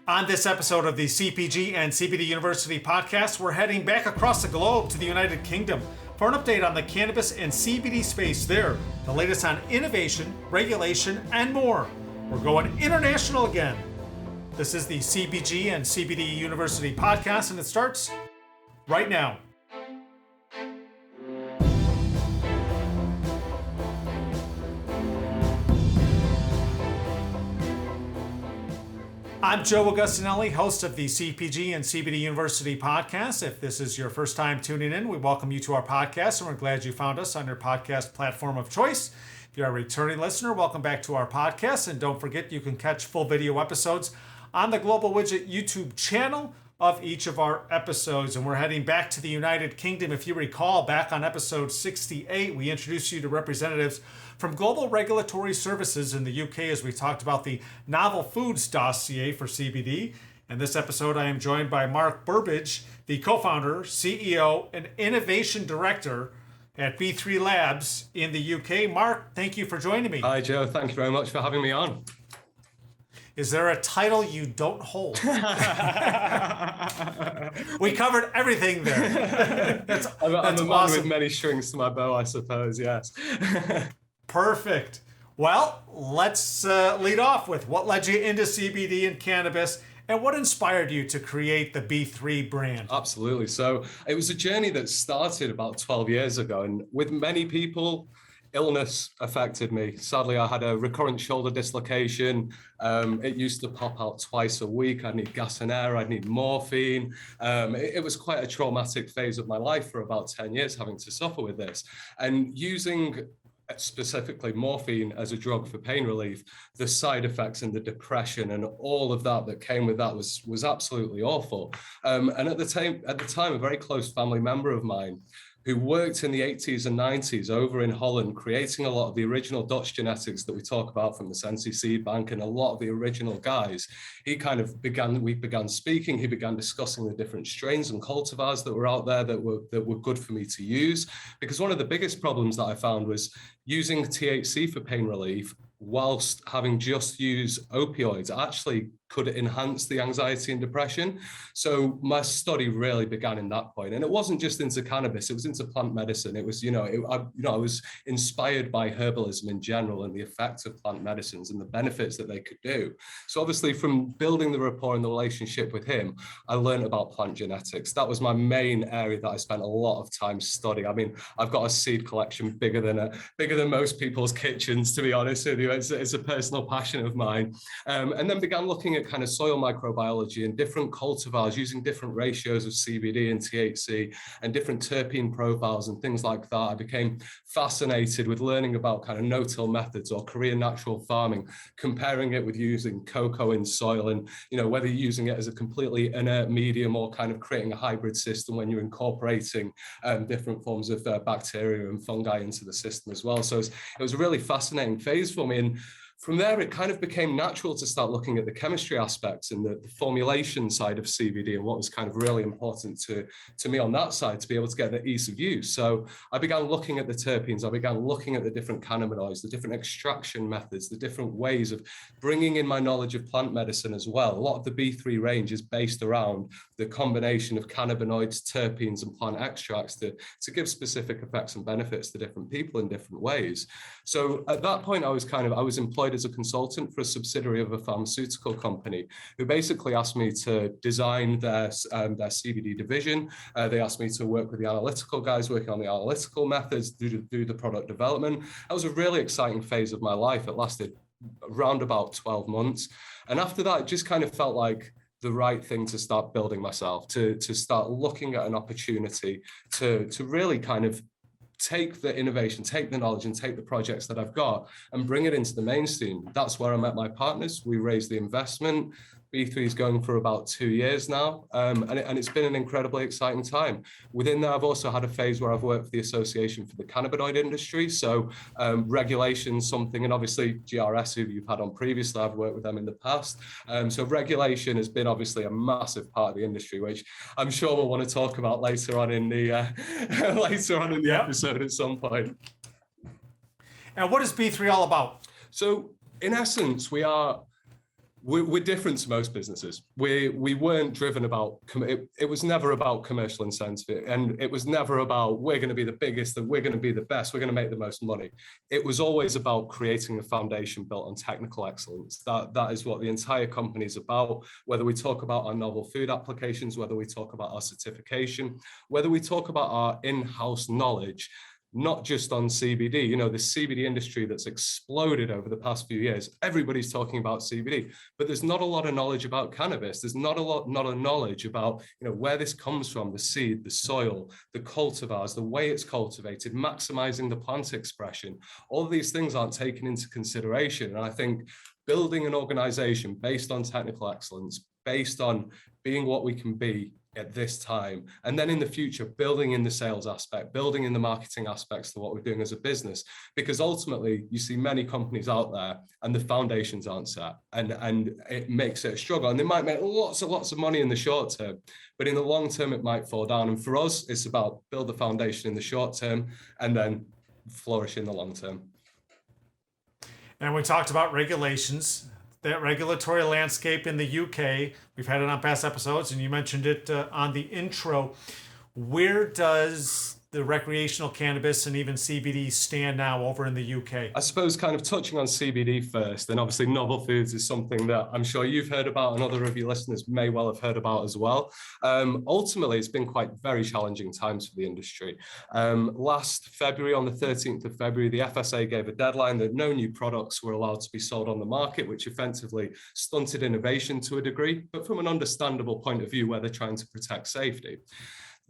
On this episode of the CPG and CBD University podcast, we're heading back across the globe to the United Kingdom for an update on the cannabis and CBD space there, the latest on innovation, regulation, and more. We're going international again. This is the CPG and CBD University podcast, and it starts right now. I'm Joe Augustinelli, host of the CPG and CBD University podcast. If this is your first time tuning in, we welcome you to our podcast, and we're glad you found us on your podcast platform of choice. If you're a returning listener, welcome back to our podcast, and don't forget you can catch full video episodes on the Global Widget YouTube channel of each of our episodes. And we're heading back to the United Kingdom. If you recall, back on episode 68, we introduced you to representatives from Global Regulatory Services in the UK as we talked about the novel foods dossier for CBD. In this episode, I am joined by Marc Burbidge, the co-founder, CEO, and innovation director at B3 Labs in the UK. Marc, thank you for joining me. Hi, Joe. Thank you very much for having me on. Is there a title you don't hold? We covered everything there. That's I'm a man awesome. with many strings to my bow, I suppose, yes. Perfect. Well, let's lead off with what led you into CBD and cannabis and what inspired you to create the B3 brand? Absolutely. So it was a journey that started about 12 years ago, and with many people, illness affected me. Sadly, I had a recurrent shoulder dislocation. It used to pop out twice a week. I'd need gas and air. I'd need morphine. It was quite a traumatic phase of my life for about 10 years, having to suffer with this. And using specifically morphine as a drug for pain relief, the side effects and the depression and all of that came with that was absolutely awful. And at the time, a very close family member of mine who worked in the 80s and 90s over in Holland, creating a lot of the original Dutch genetics that we talk about from the Sensi Seed Bank and a lot of the original guys. We began speaking, he began discussing the different strains and cultivars that were out there that were good for me to use. Because one of the biggest problems that I found was using THC for pain relief whilst having just used opioids actually could enhance the anxiety and depression. So my study really began in that point. And it wasn't just into cannabis, it was into plant medicine. It was, I was inspired by herbalism in general and the effects of plant medicines and the benefits that they could do. So obviously from building the rapport and the relationship with him, I learned about plant genetics. That was my main area that I spent a lot of time studying. I mean, I've got a seed collection bigger than most people's kitchens, to be honest with you. It's a personal passion of mine. And then began looking at kind of soil microbiology and different cultivars using different ratios of CBD and THC and different terpene profiles and things like that. I became fascinated with learning about kind of no-till methods or Korean natural farming, comparing it with using cocoa in soil and, whether you're using it as a completely inert medium or kind of creating a hybrid system when you're incorporating different forms of bacteria and fungi into the system as well. So it was a really fascinating phase for me. And from there, it kind of became natural to start looking at the chemistry aspects and the formulation side of CBD and what was kind of really important to me on that side to be able to get the ease of use. So I began looking at the terpenes, I began looking at the different cannabinoids, the different extraction methods, the different ways of bringing in my knowledge of plant medicine as well. A lot of the B3 range is based around the combination of cannabinoids, terpenes, and plant extracts to give specific effects and benefits to different people in different ways. So at that point, I was employed as a consultant for a subsidiary of a pharmaceutical company who basically asked me to design their CBD division. They asked me to work with the analytical guys working on the analytical methods, do the product development. That was a really exciting phase of my life. It lasted around about 12 months. And after that, it just kind of felt like the right thing to start building myself, to start looking at an opportunity to really kind of take the innovation, take the knowledge, and take the projects that I've got and bring it into the mainstream. That's where I met my partners. We raised the investment. B3 is going for about 2 years now, and it's been an incredibly exciting time. Within that, I've also had a phase where I've worked for the Association for the Cannabinoid Industry, so regulation something, and obviously GRS, who you've had on previously, I've worked with them in the past. So regulation has been obviously a massive part of the industry, which I'm sure we'll want to talk about later on in the episode at some point. And what is B3 all about? So in essence, we are We're different to most businesses. We weren't driven about, it was never about commercial incentive, and it was never about we're going to be the biggest, that we're going to be the best, we're going to make the most money. It was always about creating a foundation built on technical excellence. That is what the entire company is about, whether we talk about our novel food applications, whether we talk about our certification, whether we talk about our in-house knowledge, not just on CBD. You know, the CBD industry that's exploded over the past few years, everybody's talking about CBD, but there's not a lot of knowledge about cannabis. There's not a knowledge about, you know, where this comes from, the seed, the soil, the cultivars, the way it's cultivated, maximizing the plant expression. All of these things aren't taken into consideration. And I think building an organization based on technical excellence, based on being what we can be at this time, and then in the future, building in the sales aspect, building in the marketing aspects to what we're doing as a business, because ultimately you see many companies out there and the foundations aren't set, and it makes it a struggle. And they might make lots of money in the short term, but in the long term, it might fall down. And for us, it's about build the foundation in the short term and then flourish in the long term. And we talked about regulations, that regulatory landscape in the UK. We've had it on past episodes, and you mentioned it on the intro. Where does the recreational cannabis and even CBD stand now over in the UK? I suppose kind of touching on CBD first, and obviously novel foods is something that I'm sure you've heard about and other of your listeners may well have heard about as well. Ultimately, it's been quite very challenging times for the industry. Last February, on the 13th of February, the FSA gave a deadline that no new products were allowed to be sold on the market, which effectively stunted innovation to a degree, but from an understandable point of view where they're trying to protect safety.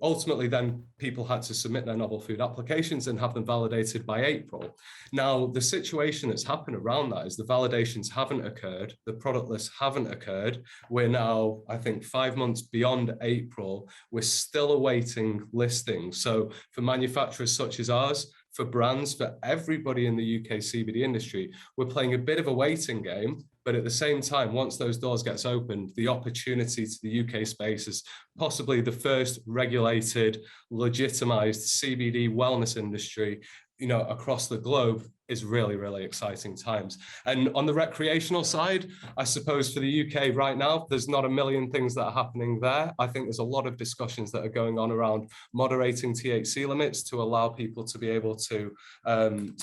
Ultimately, then people had to submit their novel food applications and have them validated by April. Now, the situation that's happened around that is the validations haven't occurred, the product lists haven't occurred. We're now, I think, 5 months beyond April. We're still awaiting listings. So for manufacturers such as ours, for brands, for everybody in the UK CBD industry, we're playing a bit of a waiting game. But at the same time, once those doors gets opened, the opportunity to the UK space is possibly the first regulated, legitimized CBD wellness industry, you know, across the globe, is really, really exciting times. And on the recreational side, I suppose for the UK right now, there's not a million things that are happening there. I think there's a lot of discussions that are going on around moderating THC limits to allow people to be able to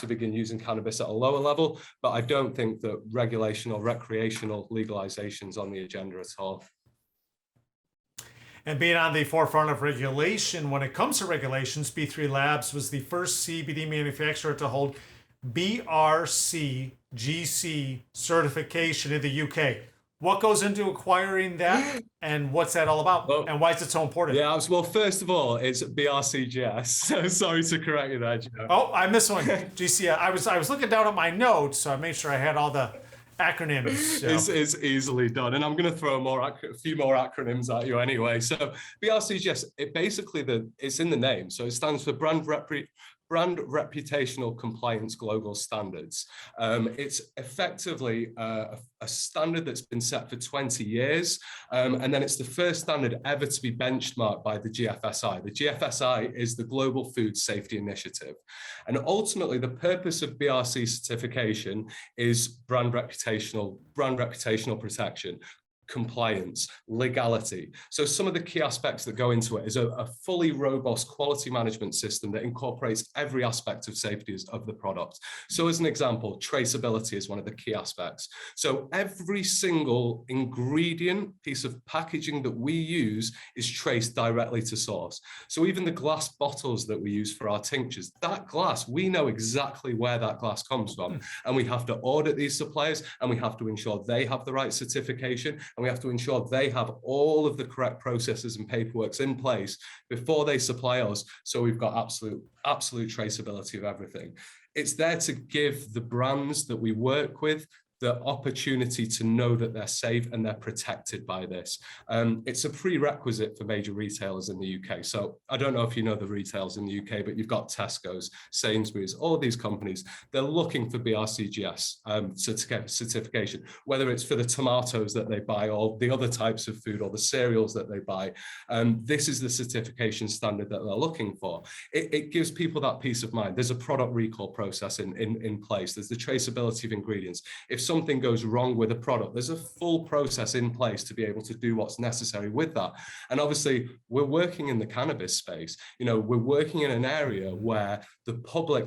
begin using cannabis at a lower level. But I don't think that regulation or recreational legalization is on the agenda at all. And being on the forefront of regulation, when it comes to regulations, B3 Labs was the first CBD manufacturer to hold BRCGS Certification in the UK. What goes into acquiring that, and what's that all about, and why is it so important? Yeah, well, first of all, it's BRCGS. So sorry to correct you there, Joe. Oh, I missed one. GC. I was looking down at my notes, so I made sure I had all the acronyms. So. It's easily done, and I'm going to throw a few more acronyms at you anyway. So BRCGS, it's in the name, so it stands for Brand Reputational Compliance Global Standards. It's effectively a standard that's been set for 20 years, and then it's the first standard ever to be benchmarked by the GFSI. The GFSI is the Global Food Safety Initiative. And ultimately, the purpose of BRC certification is brand reputational protection, compliance, legality. So some of the key aspects that go into it is a fully robust quality management system that incorporates every aspect of safety of the product. So as an example, traceability is one of the key aspects. So every single ingredient, piece of packaging that we use is traced directly to source. So even the glass bottles that we use for our tinctures, that glass, we know exactly where that glass comes from. And we have to audit these suppliers, and we have to ensure they have the right certification, and we have to ensure they have all of the correct processes and paperwork in place before they supply us. So we've got absolute traceability of everything. It's there to give the brands that we work with the opportunity to know that they're safe and they're protected by this. It's a prerequisite for major retailers in the UK. So I don't know if you know the retailers in the UK, but you've got Tesco's, Sainsbury's, all these companies, they're looking for BRCGS certification, whether it's for the tomatoes that they buy or the other types of food or the cereals that they buy. This is the certification standard that they're looking for. It gives people that peace of mind. There's a product recall process in place. There's the traceability of ingredients. If something goes wrong with a product, there's a full process in place to be able to do what's necessary with that. And obviously, we're working in the cannabis space. We're working in an area where the public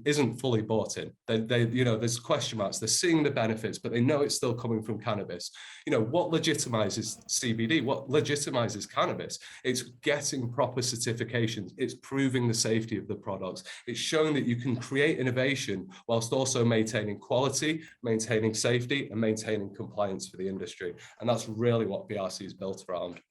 isn't fully bought in. There's question marks. They're seeing the benefits, but they know it's still coming from cannabis. What legitimizes CBD? What legitimizes cannabis? It's getting proper certifications. It's proving the safety of the products. It's showing that you can create innovation whilst also maintaining quality, maintaining safety, and maintaining compliance for the industry. And that's really what BRC is built around.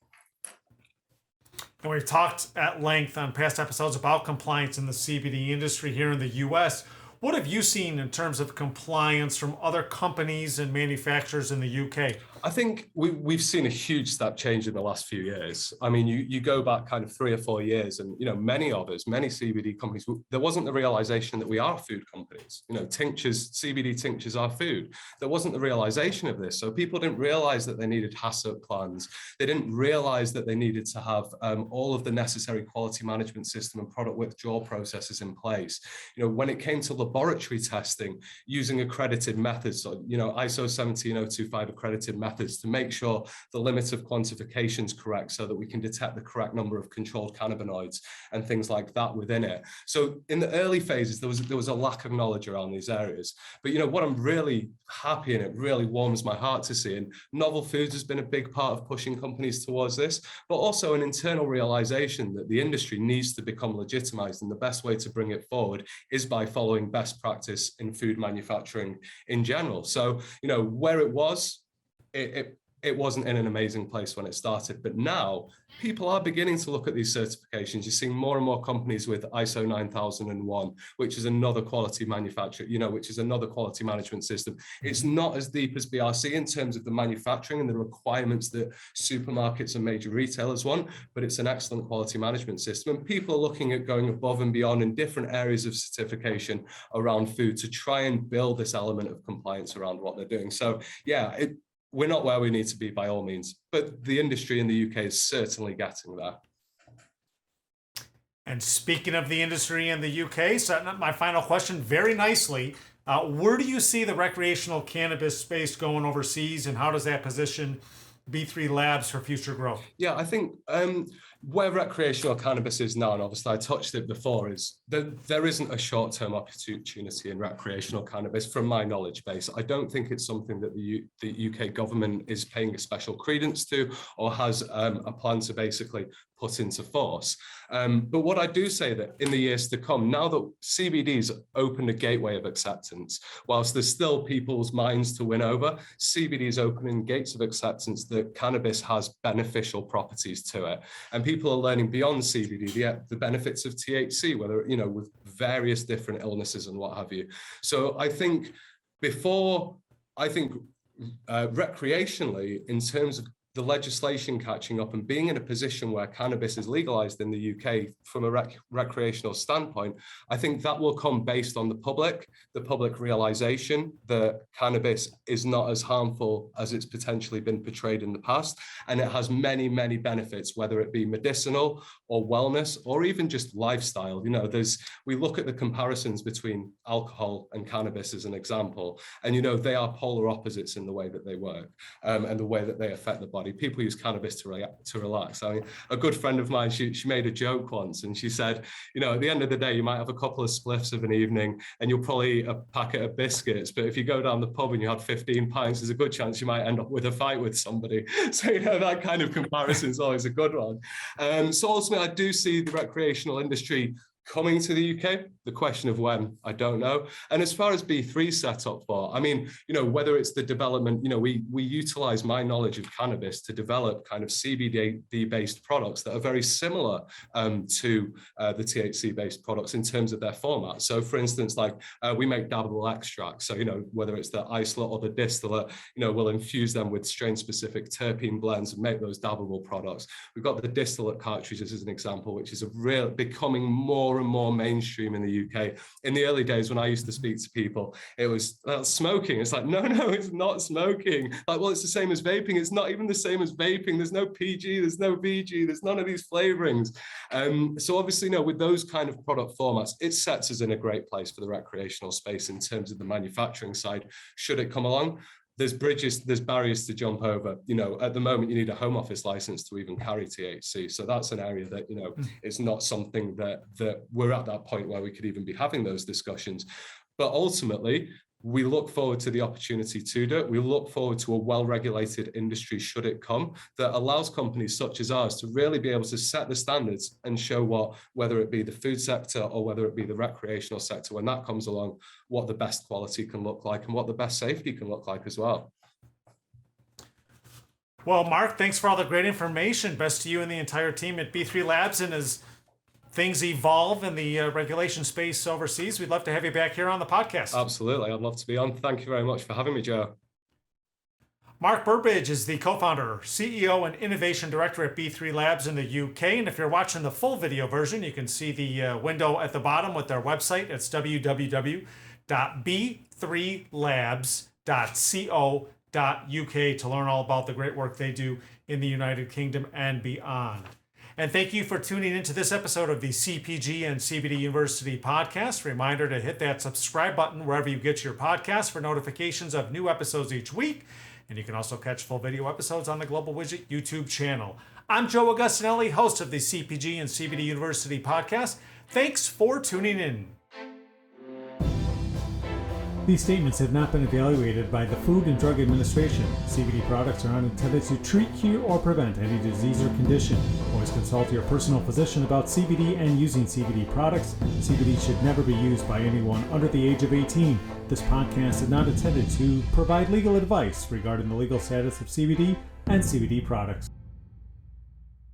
And we've talked at length on past episodes about compliance in the CBD industry here in the US. What have you seen in terms of compliance from other companies and manufacturers in the UK? I think we've seen a huge step change in the last few years. I mean, you go back kind of 3 or 4 years and, many of us, many CBD companies, there wasn't the realization that we are food companies. Tinctures, CBD tinctures are food. There wasn't the realization of this. So people didn't realize that they needed HACCP plans. They didn't realize that they needed to have all of the necessary quality management system and product withdrawal processes in place. When it came to laboratory testing, using accredited methods, so, ISO 17025 accredited methods, to make sure the limit of quantification is correct so that we can detect the correct number of controlled cannabinoids and things like that within it. So in the early phases, there was a lack of knowledge around these areas. But what I'm really happy, and it really warms my heart to see, and novel foods has been a big part of pushing companies towards this, but also an internal realization that the industry needs to become legitimized, and the best way to bring it forward is by following best practice in food manufacturing in general. So, where it was, it wasn't in an amazing place when it started, but now people are beginning to look at these certifications. You're seeing more and more companies with ISO 9001, which is another quality manufacturer, which is another quality management system. It's not as deep as BRC in terms of the manufacturing and the requirements that supermarkets and major retailers want, but it's an excellent quality management system. And people are looking at going above and beyond in different areas of certification around food to try and build this element of compliance around what they're doing. So yeah, we're not where we need to be by all means, but the industry in the UK is certainly getting there. And speaking of the industry in the UK, setting up my final question very nicely, where do you see the recreational cannabis space going overseas, and how does that position B3 Labs for future growth? Yeah, I think where recreational cannabis is now, and obviously I touched it before, is that there isn't a short-term opportunity in recreational cannabis from my knowledge base. I don't think it's something that the UK government is paying a special credence to or has a plan to basically put into force. But what I do say that in the years to come, now that CBD's opened a gateway of acceptance, whilst there's still people's minds to win over, CBD is opening gates of acceptance that cannabis has beneficial properties to it. And people are learning beyond CBD the benefits of THC, whether, with various different illnesses and what have you. So I think recreationally, in terms of the legislation catching up and being in a position where cannabis is legalized in the UK from a recreational standpoint, I think that will come based on the public realization that cannabis is not as harmful as it's potentially been portrayed in the past. And it has many, many benefits, whether it be medicinal or wellness, or even just lifestyle. We look at the comparisons between alcohol and cannabis as an example, and, they are polar opposites in the way that they work and the way that they affect the body. People use cannabis to relax. I mean, a good friend of mine, she made a joke once, and she said, at the end of the day, you might have a couple of spliffs of an evening and you'll probably eat a packet of biscuits, but if you go down the pub and you had 15 pints, there's a good chance you might end up with a fight with somebody. So, that kind of comparison is always a good one. So ultimately, I do see the recreational industry coming to the UK. The question of when, I don't know. And as far as B3 set up for, I mean, whether it's the development, we utilize my knowledge of cannabis to develop kind of CBD-based products that are very similar to the THC-based products in terms of their format. So for instance, we make dabbable extracts. So, whether it's the isolate or the distillate, we'll infuse them with strain-specific terpene blends and make those dabbable products. We've got the distillate cartridges as an example, which is becoming more more and more mainstream in the UK. In the early days when I used to speak to people, it was smoking. It's like, no, it's not smoking. Like, well, it's the same as vaping. It's not even the same as vaping. There's no PG, there's no VG, there's none of these flavorings. So obviously, with those kind of product formats, it sets us in a great place for the recreational space in terms of the manufacturing side, should it come along. There's barriers to jump over. At the moment, you need a home office license to even carry THC. So that's an area that, is not something that we're at that point where we could even be having those discussions. But ultimately, we look forward to the opportunity to do it. We look forward to a well-regulated industry, should it come, that allows companies such as ours to really be able to set the standards and show whether it be the food sector or whether it be the recreational sector, when that comes along, what the best quality can look like and what the best safety can look like as well. Well, Marc, thanks for all the great information. Best to you and the entire team at B3 Labs. And as things evolve in the regulation space overseas, we'd love to have you back here on the podcast. Absolutely. I'd love to be on. Thank you very much for having me, Joe. Marc Burbidge is the co-founder, CEO, and innovation director at B3 Labs in the UK. And if you're watching the full video version, you can see the window at the bottom with their website. It's www.b3labs.co.uk to learn all about the great work they do in the United Kingdom and beyond. And thank you for tuning into this episode of the CPG and CBD University podcast. Reminder to hit that subscribe button wherever you get your podcasts for notifications of new episodes each week. And you can also catch full video episodes on the Global Widget YouTube channel. I'm Joe Augustinelli, host of the CPG and CBD University podcast. Thanks for tuning in. These statements have not been evaluated by the Food and Drug Administration. CBD products are not intended to treat, cure, or prevent any disease or condition. Always consult your personal physician about CBD and using CBD products. CBD should never be used by anyone under the age of 18. This podcast is not intended to provide legal advice regarding the legal status of CBD and CBD products.